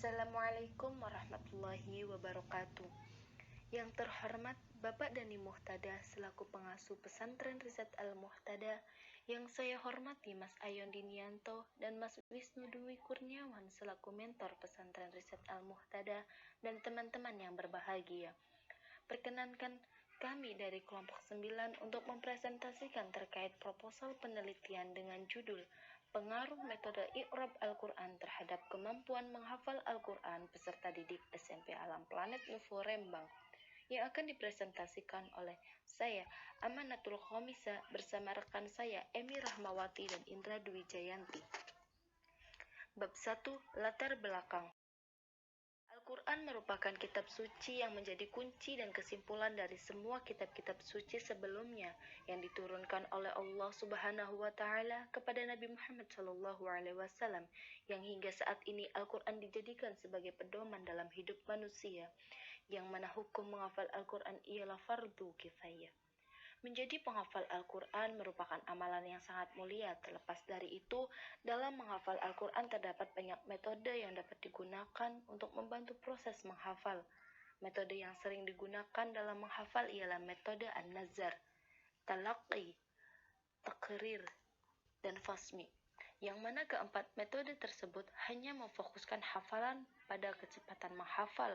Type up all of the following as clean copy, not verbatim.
Assalamualaikum warahmatullahi wabarakatuh. Yang terhormat Bapak Dani Muhtada selaku pengasuh pesantren Riset Al-Muhtada, yang saya hormati Mas Ayon Dinianto dan Mas Wisnu Dwi Kurniawan selaku mentor pesantren Riset Al-Muhtada dan teman-teman yang berbahagia. Perkenankan kami dari kelompok 9 untuk mempresentasikan terkait proposal penelitian dengan judul Pengaruh Metode I'rab Al-Quran terhadap kemampuan menghafal Al-Quran peserta didik SMP Alam Planet Nuvo Rembang, yang akan dipresentasikan oleh saya, Amanatul Khomisa, bersama rekan saya, Emi Rahmawati dan Indra Dwi Jayanti. Bab 1. Latar belakang. Al-Quran merupakan kitab suci yang menjadi kunci dan kesimpulan dari semua kitab-kitab suci sebelumnya yang diturunkan oleh Allah Subhanahu wa Ta'ala kepada Nabi Muhammad SAW, yang hingga saat ini Al-Quran dijadikan sebagai pedoman dalam hidup manusia, yang mana hukum menghafal Al-Quran ialah fardu kifayah. Menjadi penghafal Al-Quran merupakan amalan yang sangat mulia. Terlepas dari itu, dalam menghafal Al-Quran terdapat banyak metode yang dapat digunakan untuk membantu proses menghafal. Metode yang sering digunakan dalam menghafal ialah metode An-Nazar, Talaqi, Takrir, dan Fasmi, yang mana keempat metode tersebut hanya memfokuskan hafalan pada kecepatan menghafal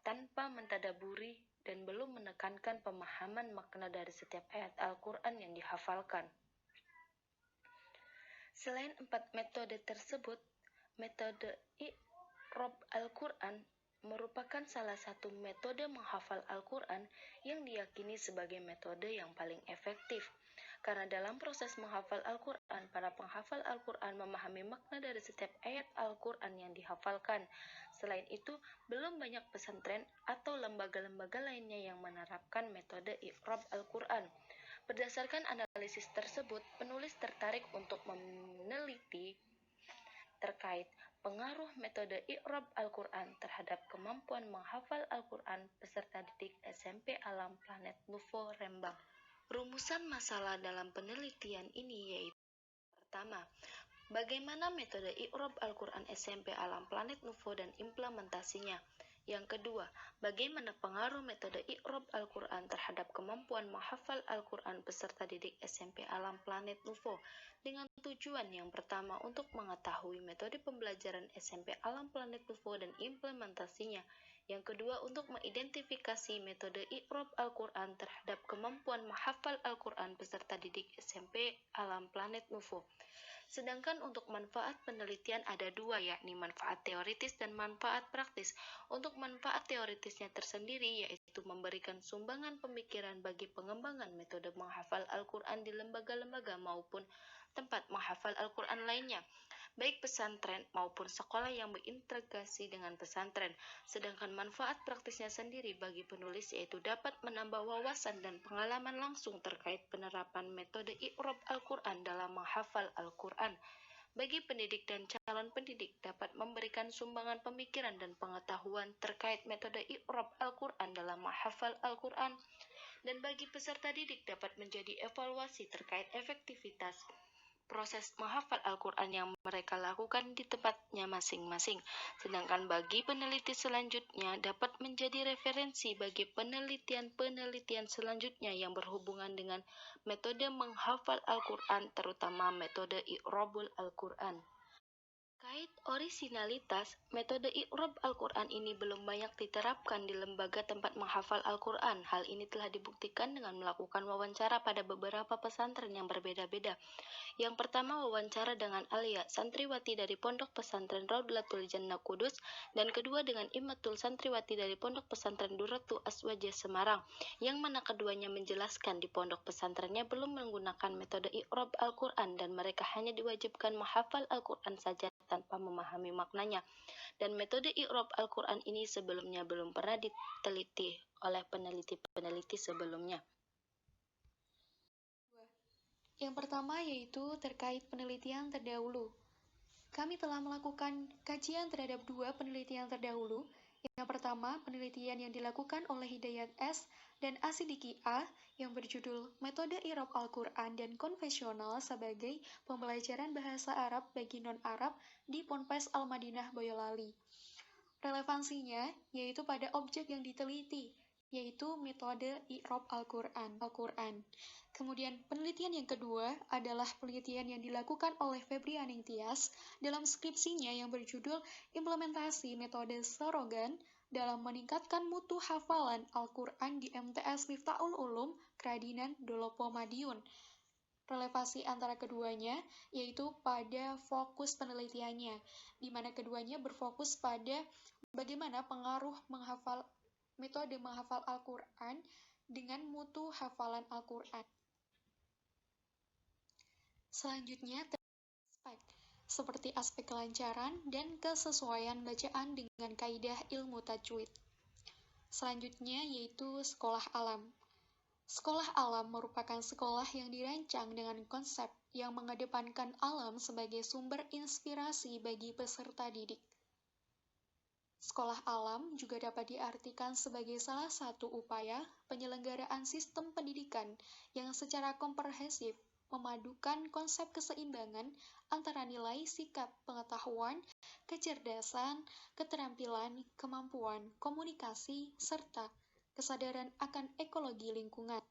tanpa mentadaburi dan belum menekankan pemahaman makna dari setiap ayat Al-Quran yang dihafalkan. Selain empat metode tersebut, metode I'rab Al-Quran merupakan salah satu metode menghafal Al-Quran yang diyakini sebagai metode yang paling efektif. Karena dalam proses menghafal Al-Quran, para penghafal Al-Quran memahami makna dari setiap ayat Al-Quran yang dihafalkan. Selain itu, belum banyak pesantren atau lembaga-lembaga lainnya yang menerapkan metode I'rab Al-Quran. Berdasarkan analisis tersebut, penulis tertarik untuk meneliti terkait pengaruh metode I'rab Al-Quran terhadap kemampuan menghafal Al-Quran peserta didik SMP Alam Planet Nuvo Rembang. Rumusan masalah dalam penelitian ini yaitu: pertama, bagaimana metode I'rab Al-Quran SMP Alam Planet Nuvo dan implementasinya. Yang kedua, bagaimana pengaruh metode I'rab Al-Quran terhadap kemampuan menghafal Al-Quran peserta didik SMP Alam Planet Nuvo, dengan tujuan yang pertama untuk mengetahui metode pembelajaran SMP Alam Planet Nuvo dan implementasinya. Yang kedua, untuk mengidentifikasi metode I'rab Al-Quran terhadap kemampuan menghafal Al-Quran peserta didik SMP Alam Planet Nuvo. Sedangkan untuk manfaat penelitian ada dua, yakni manfaat teoritis dan manfaat praktis. Untuk manfaat teoritisnya tersendiri yaitu memberikan sumbangan pemikiran bagi pengembangan metode menghafal Al-Quran di lembaga-lembaga maupun tempat menghafal Al-Quran lainnya, baik pesantren maupun sekolah yang berintegrasi dengan pesantren. Sedangkan manfaat praktisnya sendiri bagi penulis yaitu dapat menambah wawasan dan pengalaman langsung terkait penerapan metode I'rab Al-Quran dalam menghafal Al-Quran. Bagi pendidik dan calon pendidik dapat memberikan sumbangan pemikiran dan pengetahuan terkait metode I'rab Al-Quran dalam menghafal Al-Quran. Dan bagi peserta didik dapat menjadi evaluasi terkait efektivitas proses menghafal Al-Quran yang mereka lakukan di tempatnya masing-masing. Sedangkan bagi peneliti selanjutnya dapat menjadi referensi bagi penelitian-penelitian selanjutnya yang berhubungan dengan metode menghafal Al-Quran, terutama metode I'rabul Al-Quran. Terkait orisinalitas, metode I'rab Al-Quran ini belum banyak diterapkan di lembaga tempat menghafal Al-Quran. Hal ini telah dibuktikan dengan melakukan wawancara pada beberapa pesantren yang berbeda-beda. Yang pertama, wawancara dengan Alia, santriwati dari Pondok Pesantren Raudlatul Jannah Kudus, dan kedua dengan Imatul, santriwati dari Pondok Pesantren Durratu Aswajah Semarang, yang mana keduanya menjelaskan di pondok pesantrennya belum menggunakan metode I'rab Al-Quran dan mereka hanya diwajibkan menghafal Al-Quran saja tanpa memahami maknanya. Dan metode I'rab Al-Quran ini sebelumnya belum pernah diteliti oleh peneliti-peneliti sebelumnya. Yang pertama yaitu terkait penelitian terdahulu. Kami telah melakukan kajian terhadap dua penelitian terdahulu. Yang pertama, penelitian yang dilakukan oleh Hidayat S. dan Asidiki A. yang berjudul Metode I'rab Al-Quran dan Konvensional sebagai Pembelajaran Bahasa Arab bagi Non-Arab di Ponpes Al-Madinah Boyolali. Relevansinya yaitu pada objek yang diteliti, yaitu metode i'rab Al-Quran. Kemudian penelitian yang kedua adalah penelitian yang dilakukan oleh Febri Aningtyas dalam skripsinya yang berjudul Implementasi Metode Sorogan dalam meningkatkan mutu hafalan Al-Quran di MTS Miftahul Ulum, Kradinan, Dolopo, Madiun. Relevansi antara keduanya yaitu pada fokus penelitiannya, di mana keduanya berfokus pada bagaimana pengaruh metode menghafal Al-Quran dengan mutu hafalan Al-Quran. Selanjutnya, aspek seperti aspek kelancaran dan kesesuaian bacaan dengan kaidah ilmu tajwid. Selanjutnya yaitu sekolah alam. Sekolah alam merupakan sekolah yang dirancang dengan konsep yang mengedepankan alam sebagai sumber inspirasi bagi peserta didik. Sekolah alam juga dapat diartikan sebagai salah satu upaya penyelenggaraan sistem pendidikan yang secara komprehensif memadukan konsep keseimbangan antara nilai, sikap, pengetahuan, kecerdasan, keterampilan, kemampuan, komunikasi, serta kesadaran akan ekologi lingkungan.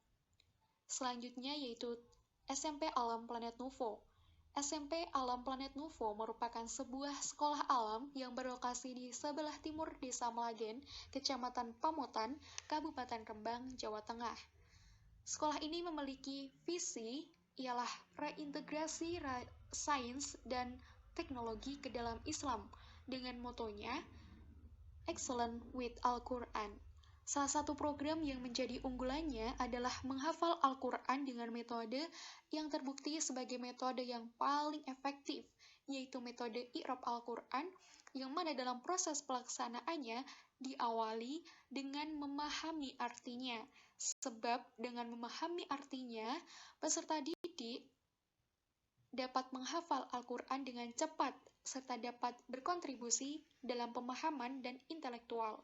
Selanjutnya yaitu SMP Alam Planet Nuvo. SMP Alam Planet Nuvo merupakan sebuah sekolah alam yang berlokasi di sebelah timur Desa Melagen, Kecamatan Pamotan, Kabupaten Rembang, Jawa Tengah. Sekolah ini memiliki visi ialah reintegrasi sains dan teknologi ke dalam Islam dengan motonya Excellent with Al-Quran. Salah satu program yang menjadi unggulannya adalah menghafal Al-Quran dengan metode yang terbukti sebagai metode yang paling efektif, yaitu metode i'rab Al-Quran, yang mana dalam proses pelaksanaannya diawali dengan memahami artinya. Sebab dengan memahami artinya, peserta didik dapat menghafal Al-Quran dengan cepat, serta dapat berkontribusi dalam pemahaman dan intelektual.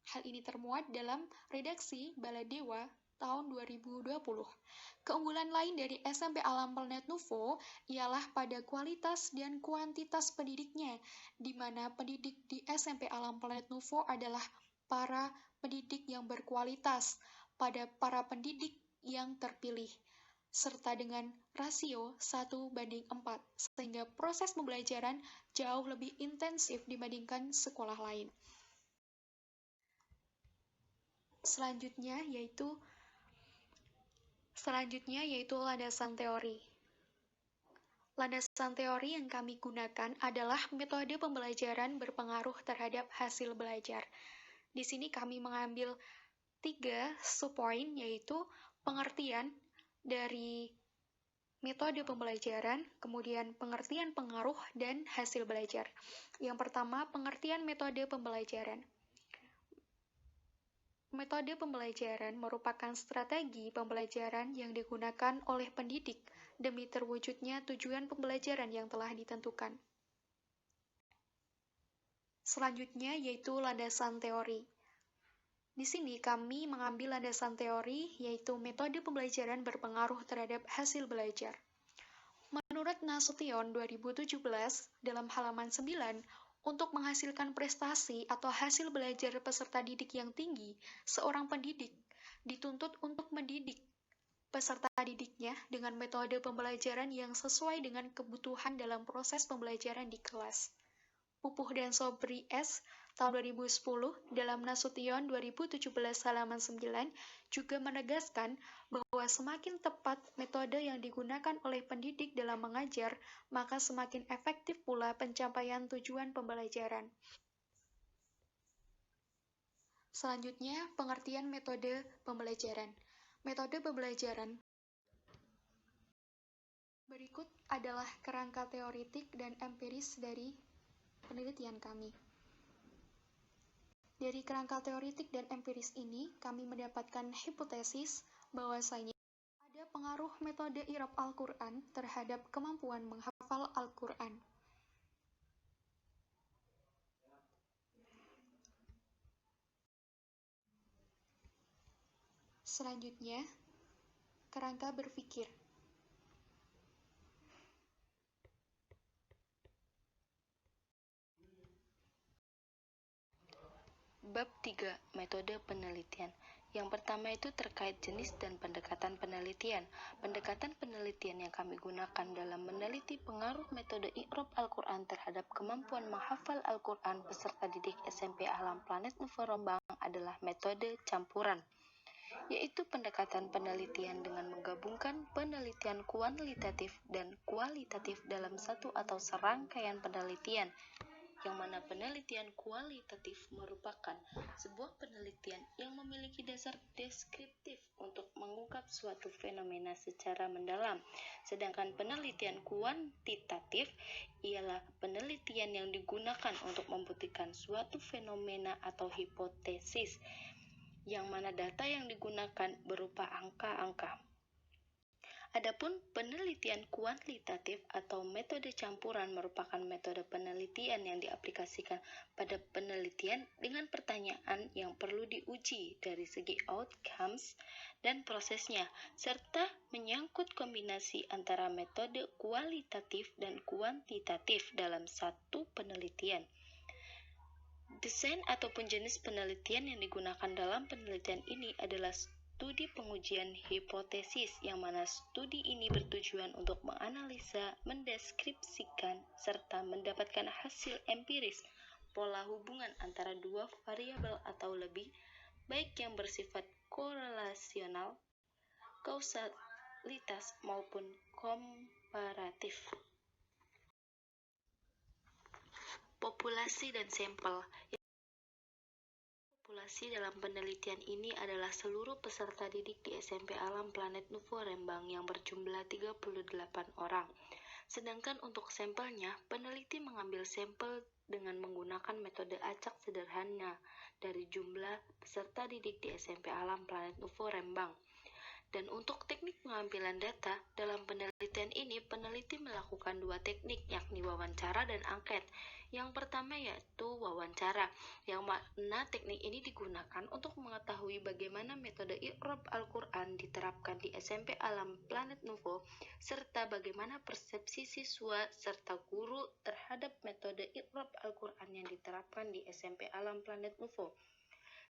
Hal ini termuat dalam redaksi Baladewa tahun 2020. Keunggulan lain dari SMP Alam Planet Nuvo ialah pada kualitas dan kuantitas pendidiknya, di mana pendidik di SMP Alam Planet Nuvo adalah para pendidik yang berkualitas pada para pendidik yang terpilih, serta dengan rasio 1:4, sehingga proses pembelajaran jauh lebih intensif dibandingkan sekolah lain. Selanjutnya yaitu landasan teori. Landasan teori yang kami gunakan adalah metode pembelajaran berpengaruh terhadap hasil belajar. Di sini kami mengambil 3 subpoin, yaitu pengertian dari metode pembelajaran, kemudian pengertian pengaruh, dan hasil belajar. Yang pertama, pengertian metode pembelajaran. Metode pembelajaran merupakan strategi pembelajaran yang digunakan oleh pendidik demi terwujudnya tujuan pembelajaran yang telah ditentukan. Selanjutnya yaitu landasan teori. Di sini kami mengambil landasan teori yaitu metode pembelajaran berpengaruh terhadap hasil belajar. Menurut Nasution 2017 dalam halaman 9, untuk menghasilkan prestasi atau hasil belajar peserta didik yang tinggi, seorang pendidik dituntut untuk mendidik peserta didiknya dengan metode pembelajaran yang sesuai dengan kebutuhan dalam proses pembelajaran di kelas. Pupuh dan Sobri S. tahun 2010 dalam Nasution 2017 halaman 9 juga menegaskan bahwa semakin tepat metode yang digunakan oleh pendidik dalam mengajar, maka semakin efektif pula pencapaian tujuan pembelajaran. Selanjutnya, pengertian metode pembelajaran. Metode pembelajaran berikut adalah kerangka teoritik dan empiris dari penelitian kami. Dari kerangka teoritik dan empiris ini, kami mendapatkan hipotesis bahwasanya ada pengaruh metode i'rab Al-Quran terhadap kemampuan menghafal Al-Quran. Selanjutnya, kerangka berpikir. Bab 3. Metode penelitian. Yang pertama itu terkait jenis dan pendekatan penelitian. Pendekatan penelitian yang kami gunakan dalam meneliti pengaruh metode i'rab Al-Quran terhadap kemampuan menghafal Al-Quran peserta didik SMP Alam Planet Nuvo Rembang adalah metode campuran, yaitu pendekatan penelitian dengan menggabungkan penelitian kuantitatif dan kualitatif dalam satu atau serangkaian penelitian, yang mana penelitian kualitatif merupakan sebuah penelitian yang memiliki dasar deskriptif untuk mengungkap suatu fenomena secara mendalam, sedangkan penelitian kuantitatif ialah penelitian yang digunakan untuk membuktikan suatu fenomena atau hipotesis, yang mana data yang digunakan berupa angka-angka. Adapun penelitian kuantitatif atau metode campuran merupakan metode penelitian yang diaplikasikan pada penelitian dengan pertanyaan yang perlu diuji dari segi outcomes dan prosesnya, serta menyangkut kombinasi antara metode kualitatif dan kuantitatif dalam satu penelitian. Desain ataupun jenis penelitian yang digunakan dalam penelitian ini adalah studi pengujian hipotesis, yang mana studi ini bertujuan untuk menganalisa, mendeskripsikan, serta mendapatkan hasil empiris pola hubungan antara dua variabel atau lebih, baik yang bersifat korelasional, kausalitas, maupun komparatif. Populasi dan sampel. Populasi dalam penelitian ini adalah seluruh peserta didik di SMP Alam Planet Nuvo Rembang yang berjumlah 38 orang. Sedangkan untuk sampelnya, peneliti mengambil sampel dengan menggunakan metode acak sederhana dari jumlah peserta didik di SMP Alam Planet Nuvo Rembang. Dan untuk teknik pengambilan data, dalam penelitian ini peneliti melakukan dua teknik, yakni wawancara dan angket. Yang pertama yaitu wawancara, yang mana teknik ini digunakan untuk mengetahui bagaimana metode i'rab Al-Quran diterapkan di SMP Alam Planet Nuvo, serta bagaimana persepsi siswa serta guru terhadap metode i'rab Al-Quran yang diterapkan di SMP Alam Planet Nuvo.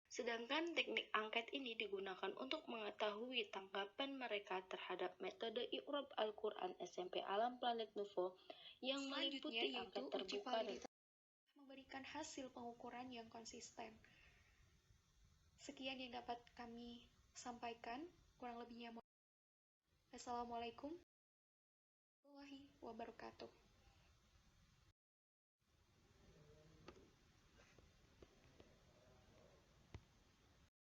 Sedangkan teknik angket ini digunakan untuk mengetahui tanggapan mereka terhadap metode i'rab Al-Quran SMP Alam Planet Nuvo yang meliputi angket terbuka dan memberikan hasil pengukuran yang konsisten. Sekian yang dapat kami sampaikan, kurang lebihnya mohon. Assalamualaikum warahmatullahi wabarakatuh.